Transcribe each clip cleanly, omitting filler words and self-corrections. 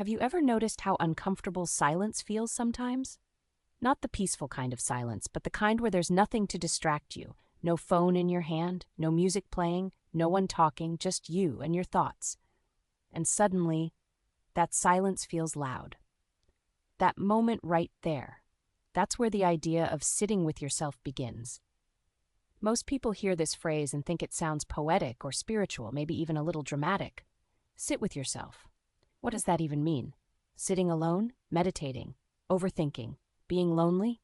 Have you ever noticed how uncomfortable silence feels sometimes? Not the peaceful kind of silence, but the kind where there's nothing to distract you. No phone in your hand, no music playing, no one talking, just you and your thoughts. And suddenly, that silence feels loud. That moment right there, that's where the idea of sitting with yourself begins. Most people hear this phrase and think it sounds poetic or spiritual, maybe even a little dramatic. Sit with yourself. What does that even mean? Sitting alone? Meditating? Overthinking? Being lonely?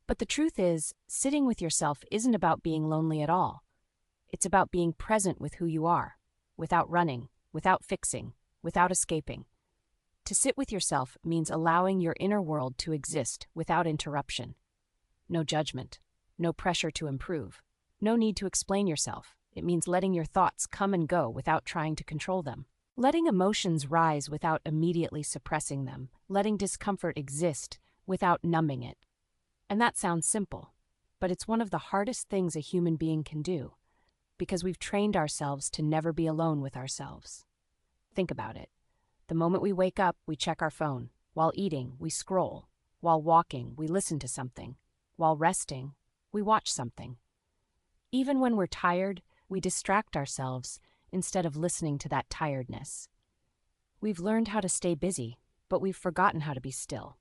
But the truth is, sitting with yourself isn't about being lonely at all. It's about being present with who you are, without running, without fixing, without escaping. To sit with yourself means allowing your inner world to exist without interruption. No judgment, no pressure to improve, no need to explain yourself. It means letting your thoughts come and go without trying to control them. Letting emotions rise without immediately suppressing them. Letting discomfort exist without numbing it. And that sounds simple, but it's one of the hardest things a human being can do, because we've trained ourselves to never be alone with ourselves. Think about it. The moment we wake up, we check our phone. While eating, we scroll. While walking, we listen to something. While resting, we watch something. Even when we're tired, we distract ourselves instead of listening to that tiredness. We've learned how to stay busy, but we've forgotten how to be still.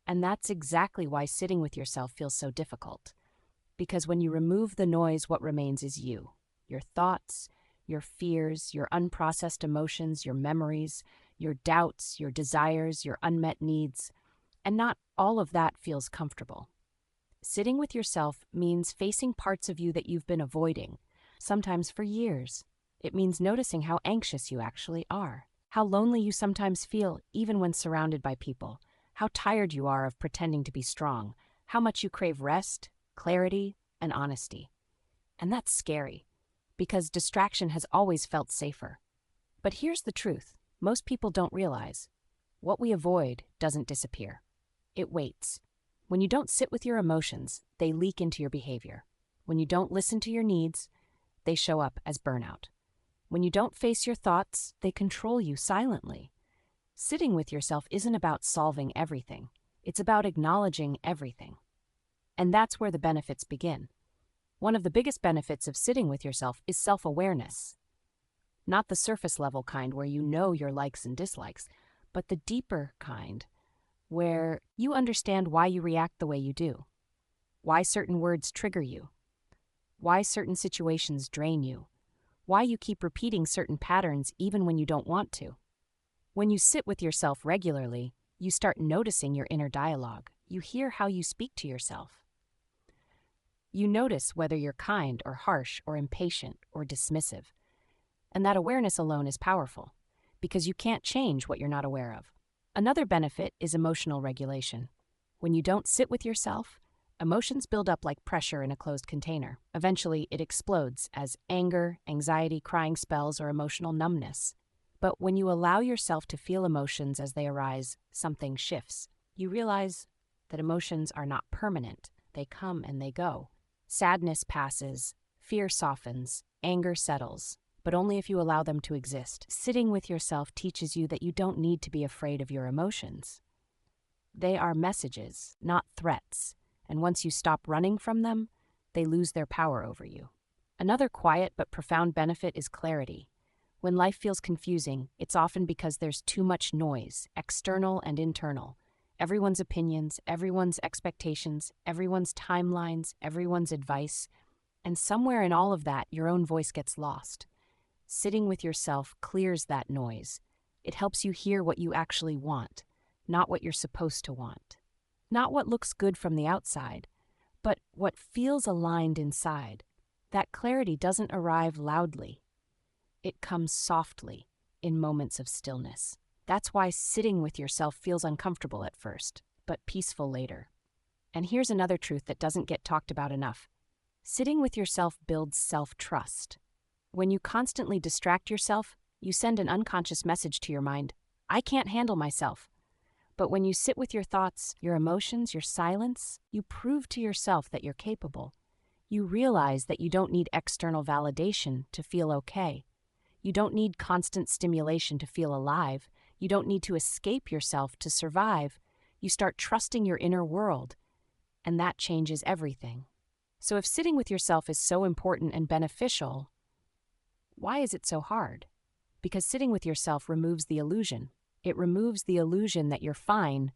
And that's exactly why sitting with yourself feels so difficult. Because when you remove the noise, what remains is you. Your thoughts, your fears, your unprocessed emotions, your memories, your doubts, your desires, your unmet needs. And not all of that feels comfortable. Sitting with yourself means facing parts of you that you've been avoiding, sometimes for years. It means noticing how anxious you actually are, how lonely you sometimes feel even when surrounded by people, how tired you are of pretending to be strong, how much you crave rest, clarity, and honesty. And that's scary, because distraction has always felt safer. But here's the truth. Most people don't realize. What we avoid doesn't disappear. It waits. When you don't sit with your emotions, they leak into your behavior. When you don't listen to your needs, they show up as burnout. When you don't face your thoughts, they control you silently. Sitting with yourself isn't about solving everything. It's about acknowledging everything. And that's where the benefits begin. One of the biggest benefits of sitting with yourself is self-awareness. Not the surface-level kind where you know your likes and dislikes, but the deeper kind where you understand why you react the way you do, why certain words trigger you, why certain situations drain you, why you keep repeating certain patterns even when you don't want to. When you sit with yourself regularly, you start noticing your inner dialogue. You hear how you speak to yourself. You notice whether you're kind or harsh or impatient or dismissive. And that awareness alone is powerful, because you can't change what you're not aware of. Another benefit is emotional regulation. When you don't sit with yourself, emotions build up like pressure in a closed container. Eventually, it explodes as anger, anxiety, crying spells, or emotional numbness. But when you allow yourself to feel emotions as they arise, something shifts. You realize that emotions are not permanent. They come and they go. Sadness passes, fear softens, anger settles, but only if you allow them to exist. Sitting with yourself teaches you that you don't need to be afraid of your emotions. They are messages, not threats, and once you stop running from them, they lose their power over you. Another quiet but profound benefit is clarity. When life feels confusing, it's often because there's too much noise, external and internal. Everyone's opinions, everyone's expectations, everyone's timelines, everyone's advice, and somewhere in all of that, your own voice gets lost. Sitting with yourself clears that noise. It helps you hear what you actually want, not what you're supposed to want. Not what looks good from the outside, but what feels aligned inside. That clarity doesn't arrive loudly. It comes softly, in moments of stillness. That's why sitting with yourself feels uncomfortable at first, but peaceful later. And here's another truth that doesn't get talked about enough. Sitting with yourself builds self-trust. When you constantly distract yourself, you send an unconscious message to your mind, I can't handle myself. But when you sit with your thoughts, your emotions, your silence, you prove to yourself that you're capable. You realize that you don't need external validation to feel okay. You don't need constant stimulation to feel alive. You don't need to escape yourself to survive. You start trusting your inner world, and that changes everything. So if sitting with yourself is so important and beneficial, why is it so hard? Because sitting with yourself removes the illusion. It removes the illusion that you're fine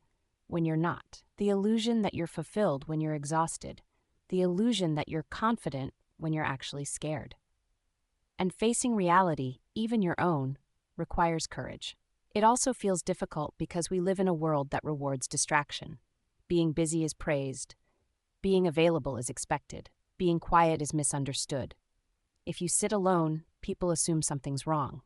when you're not, the illusion that you're fulfilled when you're exhausted, the illusion that you're confident when you're actually scared. And facing reality, even your own, requires courage. It also feels difficult because we live in a world that rewards distraction. Being busy is praised. Being available is expected. Being quiet is misunderstood. If you sit alone, people assume something's wrong.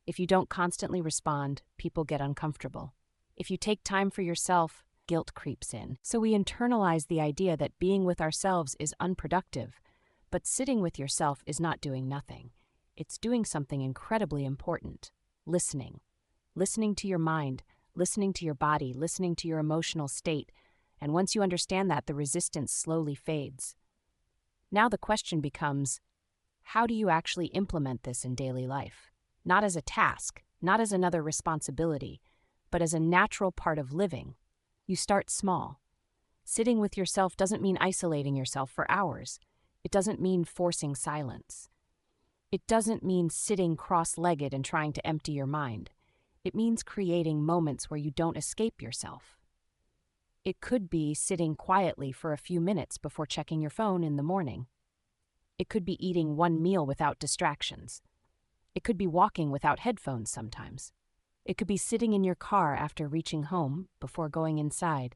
If you don't constantly respond, people get uncomfortable. If you take time for yourself, guilt creeps in. So we internalize the idea that being with ourselves is unproductive, but sitting with yourself is not doing nothing. It's doing something incredibly important: listening. Listening to your mind, listening to your body, listening to your emotional state, and once you understand that, the resistance slowly fades. Now the question becomes, how do you actually implement this in daily life? Not as a task, not as another responsibility, but as a natural part of living. You start small. Sitting with yourself doesn't mean isolating yourself for hours. It doesn't mean forcing silence. It doesn't mean sitting cross-legged and trying to empty your mind. It means creating moments where you don't escape yourself. It could be sitting quietly for a few minutes before checking your phone in the morning. It could be eating one meal without distractions. It could be walking without headphones sometimes. It could be sitting in your car after reaching home before going inside.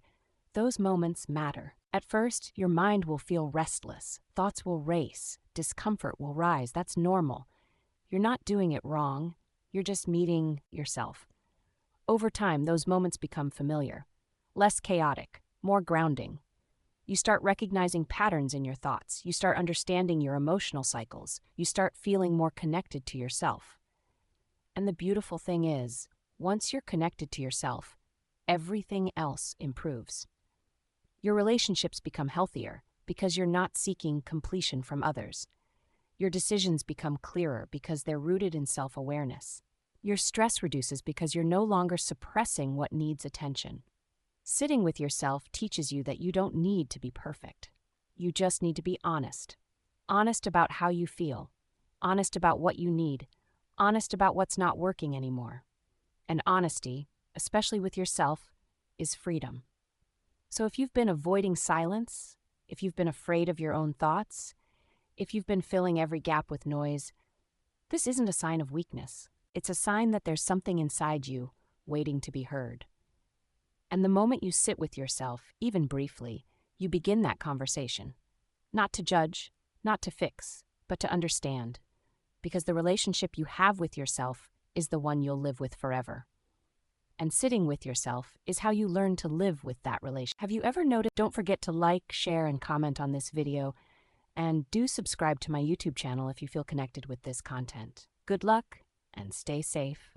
Those moments matter. At first, your mind will feel restless. Thoughts will race. Discomfort will rise. That's normal. You're not doing it wrong. You're just meeting yourself. Over time, those moments become familiar, less chaotic, more grounding. You start recognizing patterns in your thoughts. You start understanding your emotional cycles. You start feeling more connected to yourself. And the beautiful thing is, once you're connected to yourself, everything else improves. Your relationships become healthier because you're not seeking completion from others. Your decisions become clearer because they're rooted in self-awareness. Your stress reduces because you're no longer suppressing what needs attention. Sitting with yourself teaches you that you don't need to be perfect. You just need to be honest. Honest about how you feel. Honest about what you need. Honest about what's not working anymore. And honesty, especially with yourself, is freedom. So if you've been avoiding silence, if you've been afraid of your own thoughts, if you've been filling every gap with noise, this isn't a sign of weakness. It's a sign that there's something inside you waiting to be heard. And the moment you sit with yourself, even briefly, you begin that conversation. Not to judge, not to fix, but to understand. Because the relationship you have with yourself is the one you'll live with forever. And sitting with yourself is how you learn to live with that relationship. Have you ever noticed? Don't forget to like, share, and comment on this video. And do subscribe to my YouTube channel if you feel connected with this content. Good luck and stay safe.